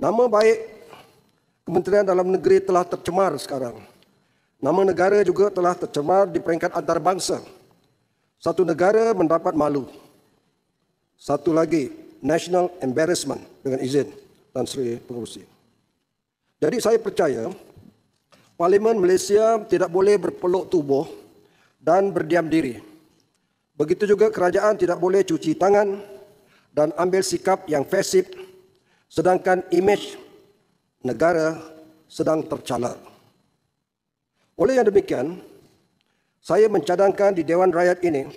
Nama baik Kementerian Dalam Negeri telah tercemar sekarang. Nama negara juga telah tercemar di peringkat antarabangsa. Satu negara mendapat malu. Satu lagi, national embarrassment, dengan izin Tan Sri Pengerusi. Jadi saya percaya Parlimen Malaysia tidak boleh berpeluk tubuh dan berdiam diri. Begitu juga kerajaan tidak boleh cuci tangan dan ambil sikap yang pasif sedangkan imej negara sedang tercalar. Oleh yang demikian, saya mencadangkan di Dewan Rakyat ini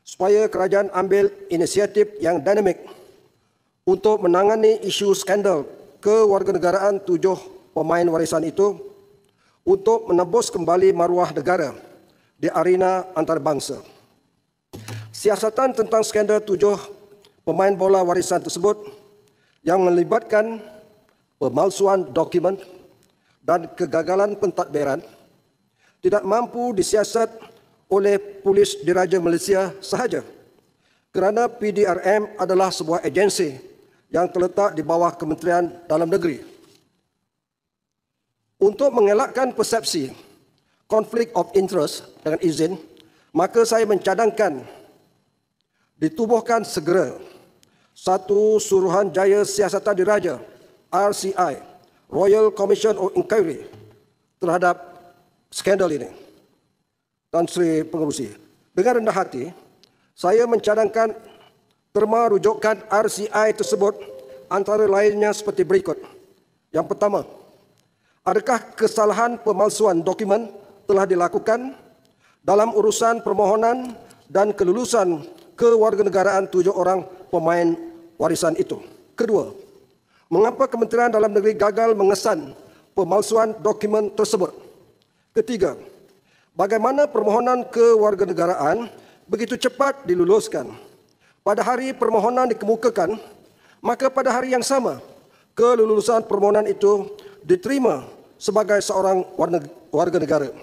supaya kerajaan ambil inisiatif yang dinamik untuk menangani isu skandal kewarganegaraan 7 pemain warisan itu untuk menebus kembali maruah negara di arena antarabangsa. Siasatan tentang skandal 7 pemain bola warisan tersebut yang melibatkan pemalsuan dokumen dan kegagalan pentadbiran tidak mampu disiasat oleh Polis Diraja Malaysia sahaja kerana PDRM adalah sebuah agensi yang terletak di bawah Kementerian Dalam Negeri. Untuk mengelakkan persepsi konflik of interest dengan izin, maka saya mencadangkan ditubuhkan segera satu Suruhanjaya Siasatan Diraja RCI, Royal Commission of Inquiry, terhadap skandal ini. Tan Sri Pengerusi, dengan rendah hati, saya mencadangkan terma rujukan RCI tersebut antara lainnya seperti berikut. Yang pertama, adakah kesalahan pemalsuan dokumen telah dilakukan dalam urusan permohonan dan kelulusan kewarganegaraan 7 orang pemain warisan itu? Kedua, mengapa Kementerian Dalam Negeri gagal mengesan pemalsuan dokumen tersebut? Ketiga, bagaimana permohonan kewarganegaraan begitu cepat diluluskan? Pada hari permohonan dikemukakan, maka pada hari yang sama, kelulusan permohonan itu diterima sebagai seorang warga negara.